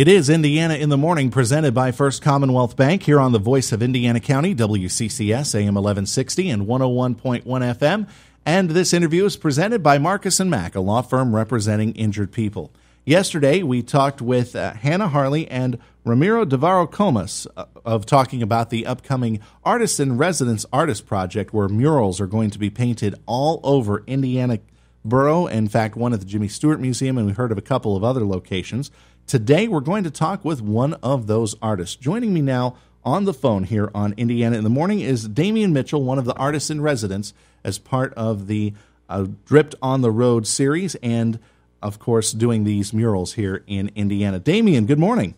It is Indiana in the Morning, presented by First Commonwealth Bank, here on the Voice of Indiana County, WCCS, AM 1160 and 101.1 FM. And this interview is presented by Marcus & Mack, a law firm representing injured people. Yesterday, we talked with Hannah Harley and Ramiro Davaro Comas of talking about the upcoming Artists in Residence Artist Project, where murals are going to be painted all over Indiana Borough. In fact, one at the Jimmy Stewart Museum, and we heard of a couple of other locations. Today, we're going to talk with one of those artists. Joining me now on the phone here on Indiana in the Morning is Damien Mitchell, one of the artists in residence as part of the Dripped on the Road series and, of course, doing these murals here in Indiana. Damien, good morning.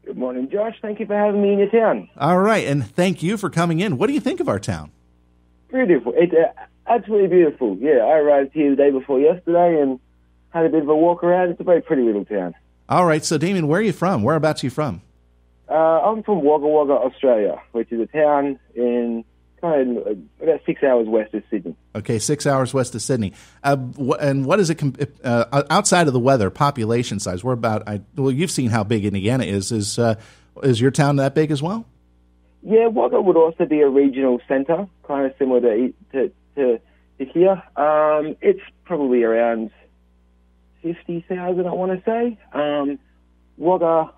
Good morning, Josh. Thank you for having me in your town. All right, and thank you for coming in. What do you think of our town? Beautiful. It's absolutely beautiful. Yeah, I arrived here the day before yesterday and had a bit of a walk around. It's a very pretty little town. All right, so Damien, where are you from? Whereabouts are you from? I'm from Wagga Wagga, Australia, which is a town in kind of about 6 hours west of Sydney. Okay, 6 hours west of Sydney. And what is it outside of the weather, population size? We're about. Well, you've seen how big Indiana is. Is your town that big as well? Yeah, Wagga would also be a regional centre, kind of similar to here. It's probably around 50,000, I want to say. Wagga, well,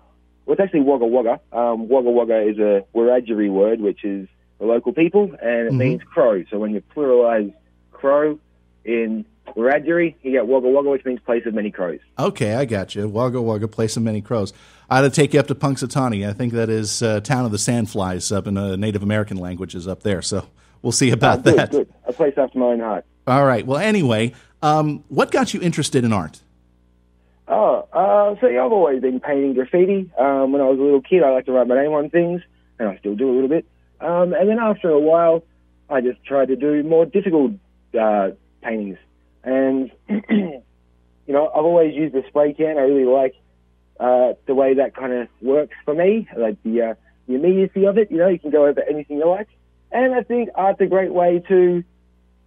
it's actually Wagga Wagga. Wagga Wagga is a Wiradjuri word, which is the local people, and it means crow. So when you pluralize crow in Wiradjuri, you get Wagga Wagga, which means place of many crows. Okay, I got you. Wagga Wagga, place of many crows. I ought to take you up to Punxsutawney. I think that is town of the sandflies up in Native American languages up there. So we'll see about that. Good. A place after my own heart. All right. Well, anyway, what got you interested in art? So I've always been painting graffiti. When I was a little kid, I liked to write my name on things, and I still do a little bit. And then after a while, I just tried to do more difficult paintings. And, I've always used the spray can. I really like the way that kind of works for me, like the immediacy of it. You can go over anything you like. And I think art's a great way to,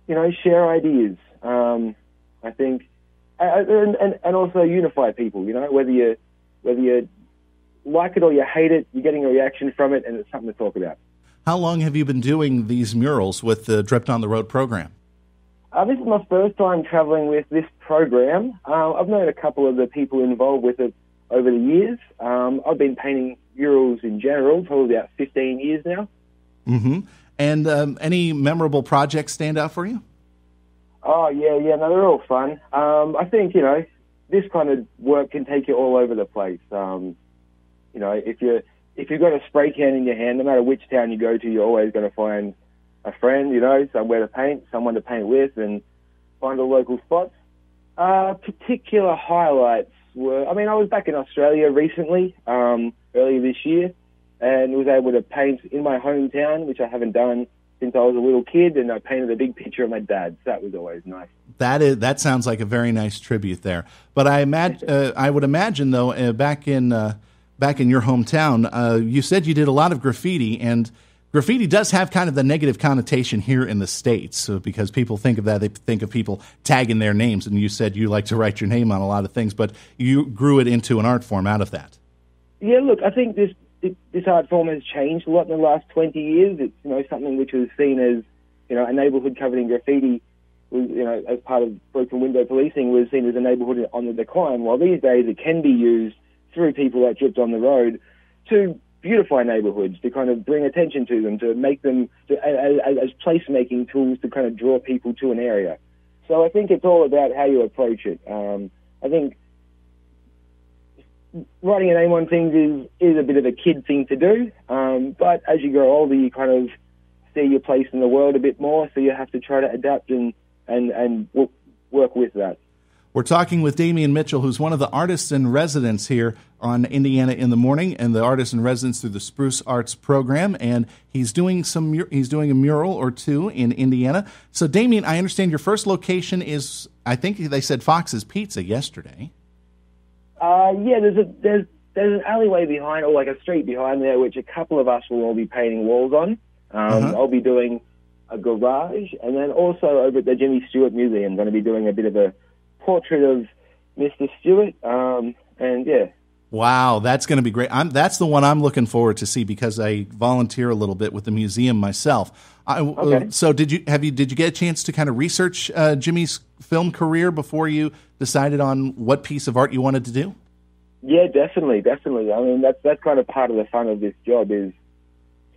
share ideas. I think... And also unify people, whether you like it or you hate it, you're getting a reaction from it, and it's something to talk about. How long have you been doing these murals with the Dripped on the Road program? This is my first time traveling with this program. I've known a couple of the people involved with it over the years. I've been painting murals in general for about 15 years now. Mm-hmm. And any memorable projects stand out for you? Oh, yeah, no, they're all fun. I think, this kind of work can take you all over the place. If you've got a spray can in your hand, no matter which town you go to, you're always going to find a friend, somewhere to paint, someone to paint with, and find the local spots. Particular highlights were, I was back in Australia recently, earlier this year, and was able to paint in my hometown, which I haven't done since I was a little kid, and I painted a big picture of my dad. So that was always nice. That sounds like a very nice tribute there. But I would imagine though, back in your hometown, you said you did a lot of graffiti, and graffiti does have kind of the negative connotation here in the States, because people think of that. They think of people tagging their names, and you said you like to write your name on a lot of things, but you grew it into an art form out of that. Yeah, look, I think this art form has changed a lot in the last 20 years. It's, something which was seen as, a neighborhood covered in graffiti was, as part of broken window policing, was seen as a neighborhood on the decline. While these days it can be used through people like Dripped on the Road to beautify neighborhoods, to kind of bring attention to them, to make them as placemaking tools to kind of draw people to an area. So I think it's all about how you approach it. I think writing a name on things is a bit of a kid thing to do, but as you grow older, you kind of see your place in the world a bit more, so you have to try to adapt and work with that. We're talking with Damien Mitchell, who's one of the artists in residence here on Indiana in the Morning, and the artist in residence through the Spruce Arts program, and he's doing a mural or two in Indiana. So, Damien, I understand your first location is, I think they said Fox's Pizza yesterday. Yeah, there's an alleyway behind, or like a street behind there, which a couple of us will all be painting walls on. I'll be doing a garage, and then also over at the Jimmy Stewart Museum, I'm going to be doing a bit of a portrait of Mr. Stewart, and yeah. Wow, that's going to be great. That's the one I'm looking forward to see because I volunteer a little bit with the museum myself. Okay. So did you get a chance to kind of research Jimmy's film career before you decided on what piece of art you wanted to do? Yeah, definitely. I mean, that's kind of part of the fun of this job is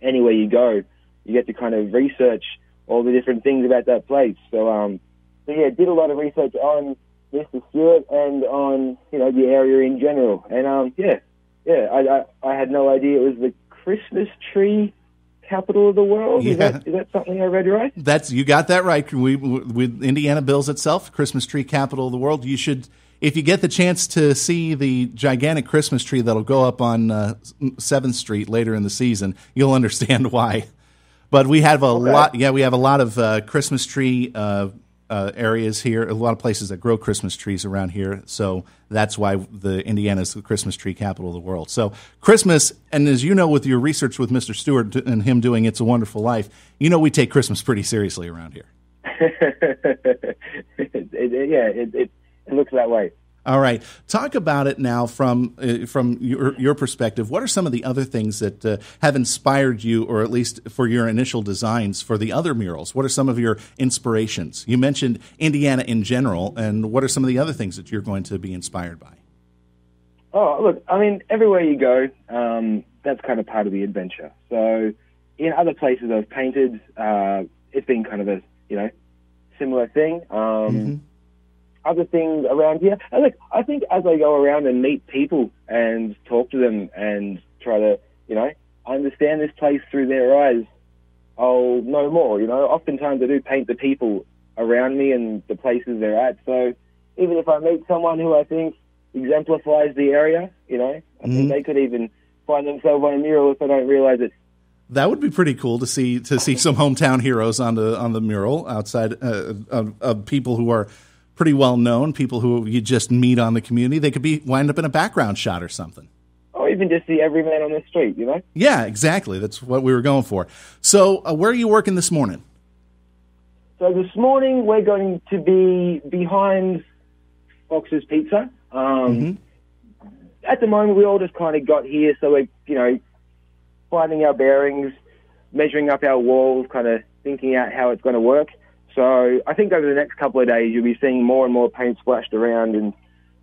anywhere you go, you get to kind of research all the different things about that place. So yeah, did a lot of research on Mr. Stewart and on, the area in general. And I had no idea it was the Christmas tree capital of the world. Yeah. Is that something I read right? You got that right. With Indiana bills itself, Christmas tree capital of the world. You should, if you get the chance to see the gigantic Christmas tree that'll go up on 7th Street later in the season, you'll understand why. But we have a lot. Yeah, we have a lot of Christmas tree areas here. A lot of places that grow Christmas trees around here. So that's why Indiana's the Christmas tree capital of the world. So Christmas, and as you know, with your research with Mr. Stewart and him doing It's a Wonderful Life, we take Christmas pretty seriously around here. It looks that way. All right. Talk about it now from your perspective. What are some of the other things that have inspired you, or at least for your initial designs for the other murals? What are some of your inspirations? You mentioned Indiana in general, and what are some of the other things that you're going to be inspired by? Oh, look, I mean, everywhere you go, that's kind of part of the adventure. So in other places I've painted, it's been kind of a, similar thing. Other things around here. And look, I think as I go around and meet people and talk to them and try to, understand this place through their eyes, I'll know more. Oftentimes I do paint the people around me and the places they're at. So even if I meet someone who I think exemplifies the area, I think they could even find themselves on a mural if they don't realize it. That would be pretty cool to see some hometown heroes on the mural outside of people who are pretty well known, people who you just meet on the community. They could wind up in a background shot or something. Or even just the everyman on the street, Yeah, exactly. That's what we were going for. So where are you working this morning? So this morning we're going to be behind Fox's Pizza. At the moment we all just kind of got here, so we're, finding our bearings, measuring up our walls, kind of thinking out how it's going to work. So I think over the next couple of days, you'll be seeing more and more paint splashed around and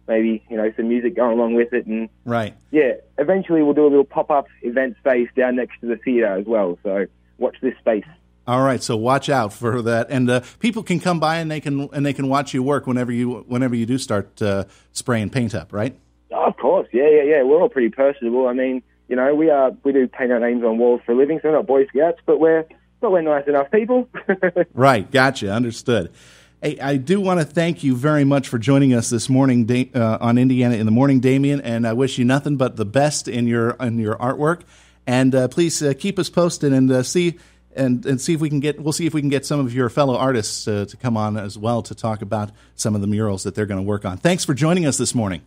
maybe, some music going along with it. And right. Yeah, eventually we'll do a little pop-up event space down next to the theater as well. So watch this space. All right, so watch out for that. And people can come by and they can watch you work whenever you do start spraying paint up, right? Oh, of course, yeah. We're all pretty personable. I mean, we do paint our names on walls for a living, so we're not Boy Scouts, but we're nice enough people. Right, gotcha, understood. Hey, I do want to thank you very much for joining us this morning on Indiana in the Morning, Damien, and I wish you nothing but the best in your artwork. And please keep us posted and see if we can get some of your fellow artists to come on as well to talk about some of the murals that they're going to work on. Thanks for joining us this morning.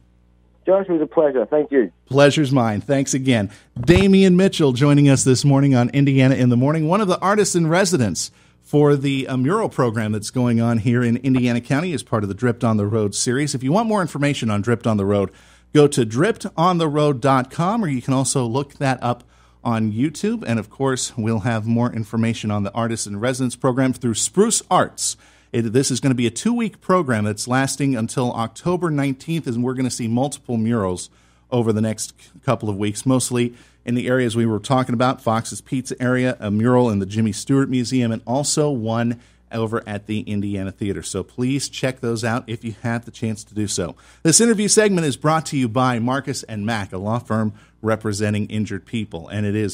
Josh, it was a pleasure. Thank you. Pleasure's mine. Thanks again. Damien Mitchell joining us this morning on Indiana in the Morning, one of the artists in residence for the mural program that's going on here in Indiana County as part of the Dripped on the Road series. If you want more information on Dripped on the Road, go to drippedontheroad.com, or you can also look that up on YouTube. And, of course, we'll have more information on the Artists in Residence program through Spruce Arts. This is going to be a 2-week program that's lasting until October 19th, and we're going to see multiple murals over the next couple of weeks, mostly in the areas we were talking about, Fox's Pizza area, a mural in the Jimmy Stewart Museum, and also one over at the Indiana Theater. So please check those out if you have the chance to do so. This interview segment is brought to you by Marcus & Mack, a law firm representing injured people, and it is